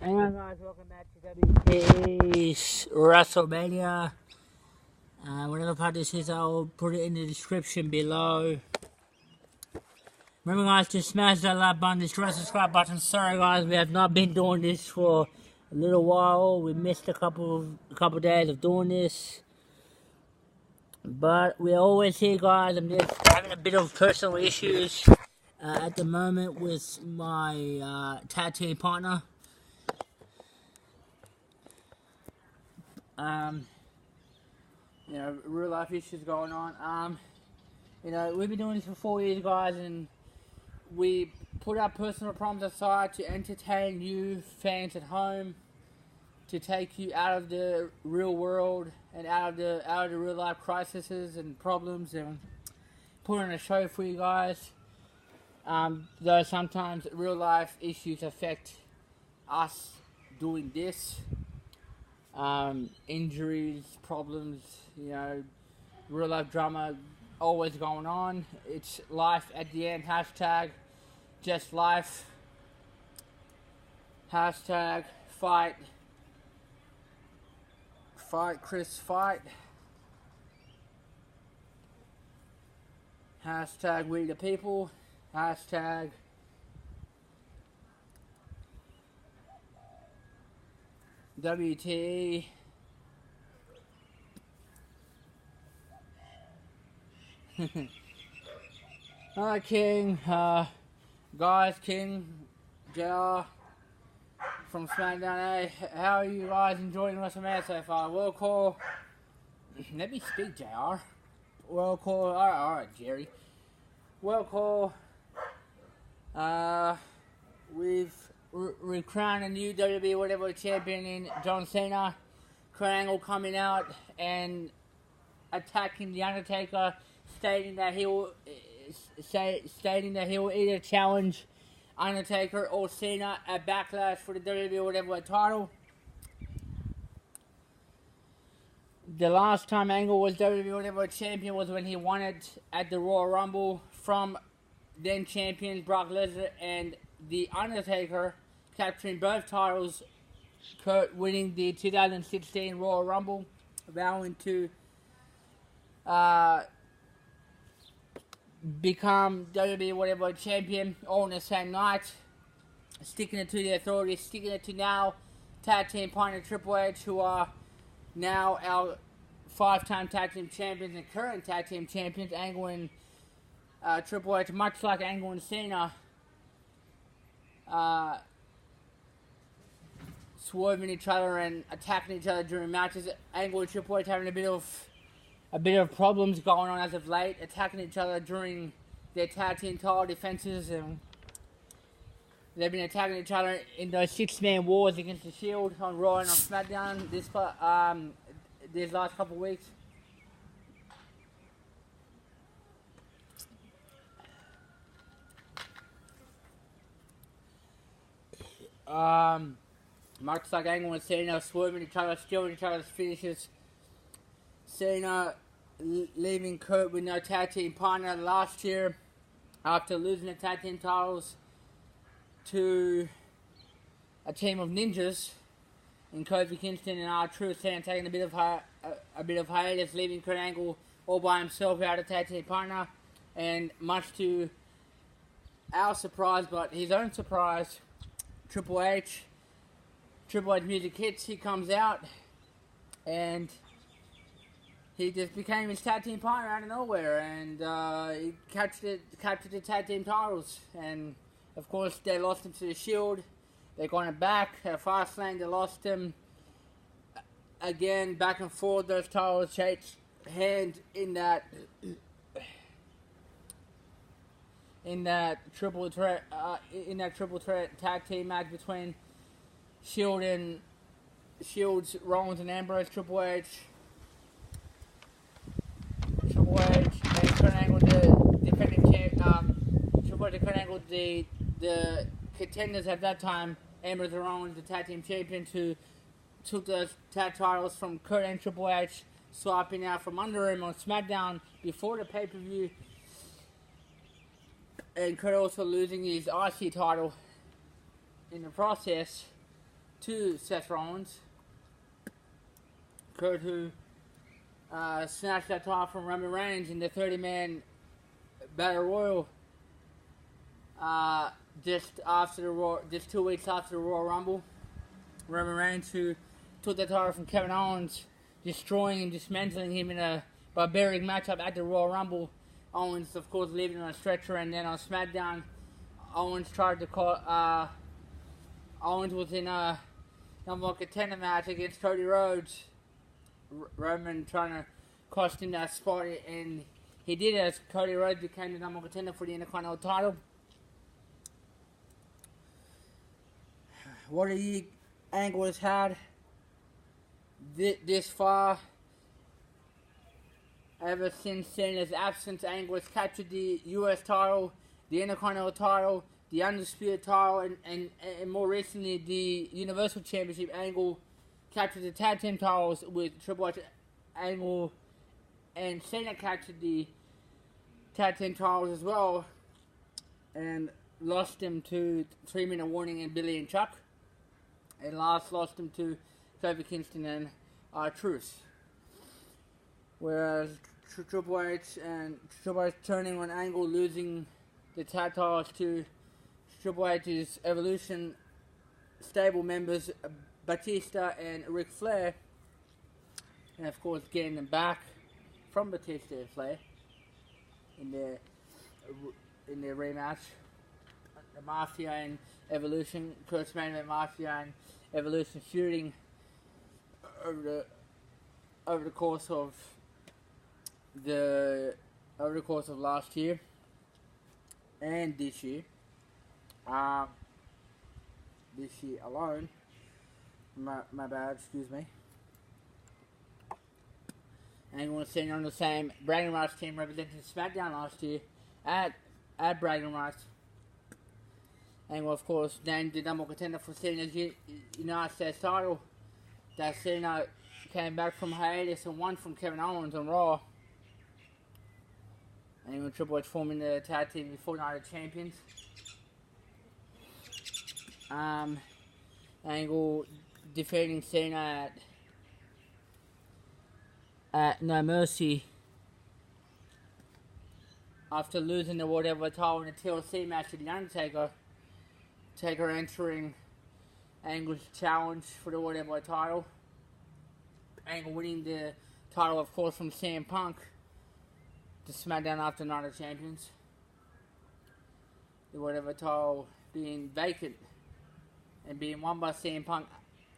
Hey guys, welcome back to WTE's WrestleMania. Whatever part this is, I'll put it in the description below. Remember guys, to smash that like button, destroy the subscribe button. Sorry guys, we have not been doing this for a little while. We missed a couple days of doing this. But we're always here guys. I'm just having a bit of personal issues at the moment with my tag team partner. You know, real life issues going on. You know, we've been doing this for 4 years, guys, and we put our personal problems aside to entertain you fans at home, to take you out of the real world and out of the real life crises and problems, and put on a show for you guys. Though sometimes real life issues affect us doing this. Injuries, problems, you know, real life drama always going on. It's life at the end. Hashtag just life. Hashtag fight. Fight Chris fight. Hashtag we the people. Hashtag WTE. Hi King, guys, King, JR from SmackDown. Hey, how are you guys enjoying WrestleMania so far? World call. Let me speak, JR. World call. Alright, Jerry. World call. We've crowned a new WWE whatever champion in John Cena. Kurt Angle coming out and attacking The Undertaker, stating that he will either challenge Undertaker or Cena at Backlash for the WWE whatever title. The last time Angle was WWE whatever champion was when he won it at the Royal Rumble from then champion Brock Lesnar, and The Undertaker capturing both titles, Kurt winning the 2016 Royal Rumble, vowing to become WWE whatever champion all in the same night, sticking it to the Authority, sticking it to now tag team partner Triple H, who are now our 5-time tag team champions and current tag team champions. Angle and Triple H, much like Angle and Cena, swerving each other and attacking each other during matches. Angle and Triple H having a bit of problems going on as of late, attacking each other during their tag team title defenses, and they've been attacking each other in those 6-man wars against the Shield on Raw and on SmackDown these last couple of weeks. Much like Angle and Cena swerving each other, stealing each other's finishes. Cena leaving Kurt with no tag team partner last year after losing the tag team titles to a team of ninjas in Kofi Kingston and R-Truth. Cena taking a bit of hiatus, leaving Kurt Angle all by himself without a tag team partner, and much to our surprise, but his own surprise, Triple H music hits, he comes out and he just became his tag team partner out of nowhere, and he captured the tag team titles. And of course, they lost him to the Shield. They got him back at Fastlane. They lost him again, back and forth. Those titles changed hand in that triple threat tag team match between Shield's Rollins and Ambrose. Triple H and Kurt Angle, the defending Triple H and Kurt Angle, the contenders at that time. Ambrose and Rollins, the tag team champions, who took the tag titles from Kurt and Triple H, swapping out from under him on SmackDown before the pay-per-view. And Kurt also losing his IC title in the process to Seth Rollins. Kurt, who snatched that title from Roman Reigns in the 30-man Battle Royal just 2 weeks after the Royal Rumble. Roman Reigns, who took the title from Kevin Owens, destroying and dismantling him in a barbaric matchup at the Royal Rumble. Owens, of course, leaving on a stretcher, and then on SmackDown, Owens tried to call. Owens was in a number one contender match against Cody Rhodes. Roman trying to cost him that spot, and he did, as Cody Rhodes became the number one contender for the Intercontinental title. What the Angle has had this far, ever since Cena's absence, Angle has captured the US title, the Intercontinental title, the Undisputed title, and more recently the Universal Championship. Angle captured the tag team titles with Triple H. Angle and Cena captured the tag team titles as well, and lost them to 3-Minute Warning and Billy and Chuck, and last lost them to Kofi Kingston and Truth. Whereas Triple H turning on Angle, losing the tag titles to Triple H's Evolution stable members Batista and Ric Flair, and of course getting them back from Batista and Flair in their rematch. The Mafia and Evolution, Kurt's main event, Mafia and Evolution feuding over the course of last year and this year. This year alone. My bad, excuse me. Angle was sitting on the same Bragging Rights team representing SmackDown last year at Bragging Rights. Angle, of course, named the number one contender for Cena's United States title. That Cena came back from hiatus and won from Kevin Owens on Raw. Angle and Triple H forming the tag team before Night of Champions. Angle defeating Cena at No Mercy after losing the whatever title in the TLC match with The Undertaker. Taker entering Angle's challenge for the whatever title. Angle winning the title, of course, from CM Punk to SmackDown after Night of Champions. The whatever title being vacant and being won by CM Punk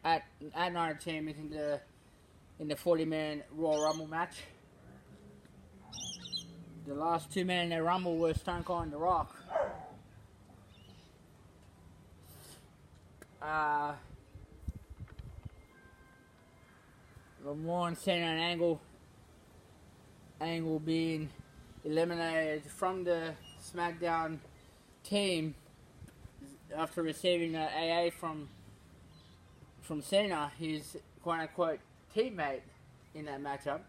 at Night of Champions in the 40-man Royal Rumble match. The last 2 men in the Rumble were Stone Cold and The Rock. Warren, Cena, and Angle being eliminated from the SmackDown team after receiving an AA from Cena, his quote-unquote teammate in that matchup.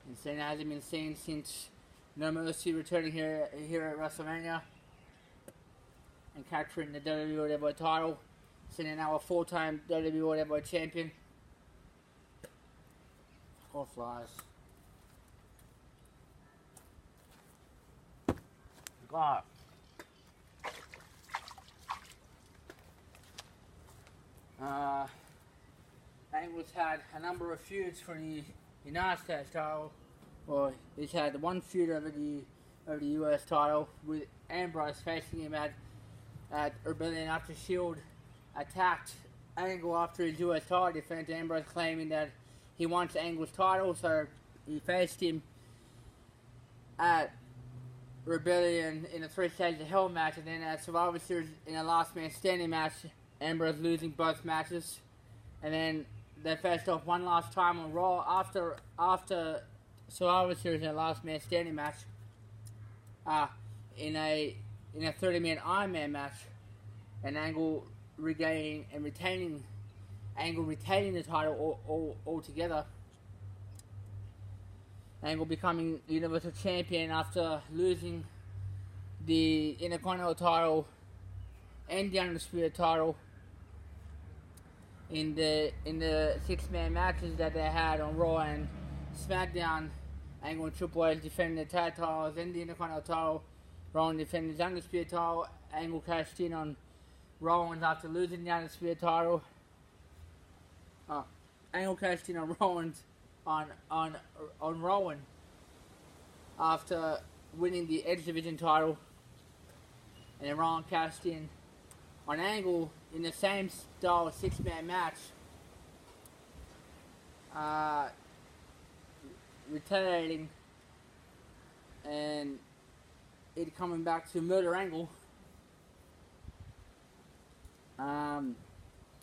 And Cena hasn't been seen since No Mercy returning here at WrestleMania and capturing the WWE title. Cena now a 4-time WWE champion. Score flies. God. Angle's had a number of feuds for the United States title. Well, he's had one feud over the US title with Ambrose facing him at Rebellion after Shield attacked Angle after his US title defense. Ambrose claiming that he wants Angle's title, so he faced him at Rebellion in a 3 Stages of Hell match, and then at Survivor Series in a Last Man Standing match, Ambrose losing both matches, and then they faced off one last time on Raw after Survivor Series in a Last Man Standing match, in a 30-man Iron Man match, and Angle retaining the title altogether. Angle becoming Universal Champion after losing the Intercontinental title and the Undisputed title in the 6-man matches that they had on Raw and SmackDown. Angle and Triple H defending the tag titles and the Intercontinental title. Rowan defending his Undisputed title. Angle cashed in on Rollins after losing the Undisputed title. Angle cashed in on Rollins on Rowan after winning the Edge Division title, and then Rowan cashed in on Angle in the same style 6-man match, retaliating and it coming back to murder Angle. And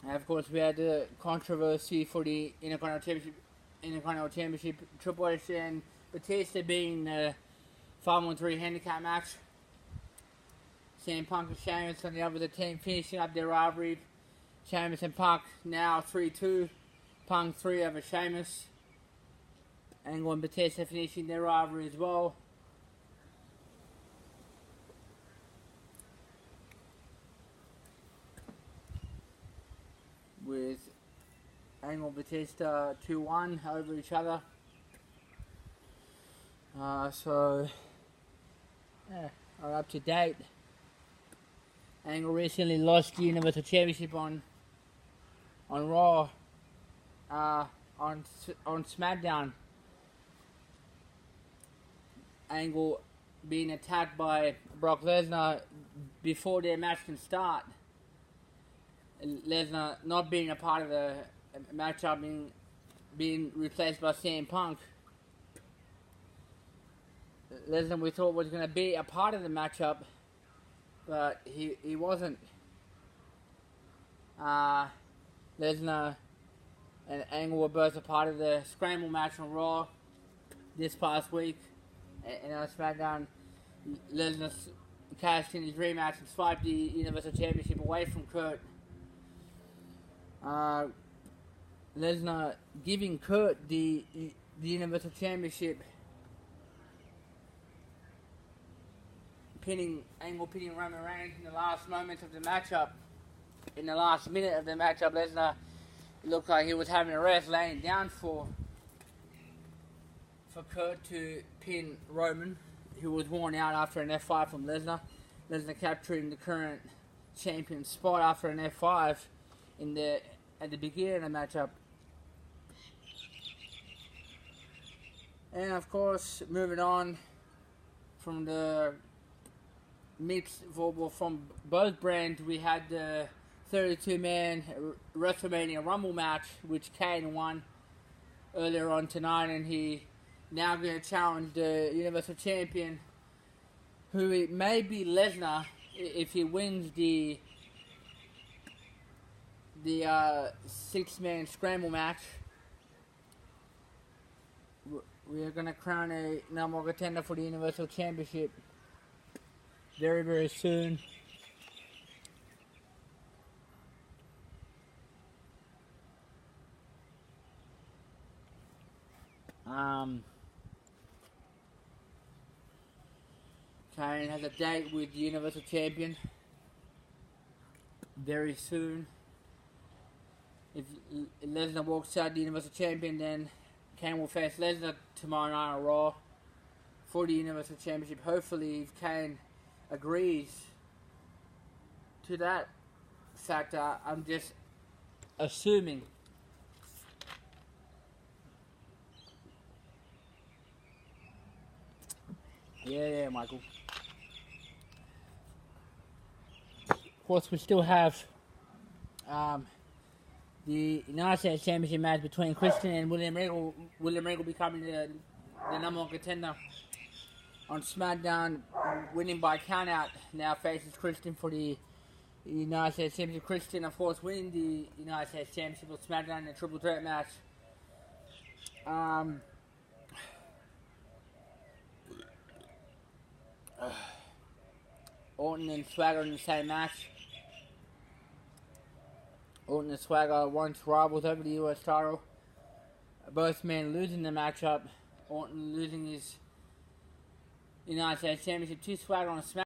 of course, we had the controversy for the Intercontinental Championship, Triple H and Batista being the 5-on-3 handicap match. CM Punk and Sheamus on the other team finishing up their rivalry. Sheamus and Punk now 3-2. Punk 3 over Sheamus. Angle and Batista finishing their rivalry as well. With Angle and Batista 2-1 over each other. So, yeah, are up to date. Angle recently lost the Universal Championship on Raw, on SmackDown. Angle being attacked by Brock Lesnar before their match can start. Lesnar not being a part of the matchup, being replaced by CM Punk. Lesnar, we thought, was going to be a part of the matchup, but he wasn't. Lesnar and Angle were both a part of the Scramble match on Raw this past week. And on SmackDown, Lesnar cashed in his rematch and swiped the Universal Championship away from Kurt. Lesnar giving Kurt the Universal Championship, Angle pinning Roman Reigns in the last moments of the matchup. In the last minute of the matchup, Lesnar looked like he was having a rest, laying down for Kurt to pin Roman, who was worn out after an F5 from Lesnar. Lesnar capturing the current champion spot after an F5 at the beginning of the matchup. And of course, moving on from the mixed verbal from both brands, we had the 32-man WrestleMania Rumble match, which Kane won earlier on tonight, and he now going to challenge the Universal Champion, who it may be Lesnar if he wins the 6-man Scramble match. We are going to crown a number one contender for the Universal Championship very, very soon. Kane has a date with the Universal Champion very soon. If Lesnar walks out the Universal Champion, then Kane will face Lesnar tomorrow night on Raw for the Universal Championship. Hopefully, if Kane agrees to that factor, I'm just assuming. Yeah, Michael. Of course, we still have the United States Championship match between Christian and William Regal. William Regal becoming the number one contender on SmackDown, winning by countout. Now faces Christian for the United States Championship. Christian, of course, winning the United States Championship on SmackDown in a triple threat match. Orton and Swagger in the same match. Orton and Swagger once rivals over the US title. Both men losing the matchup. Orton losing his United States Championship to Swagger on SmackDown.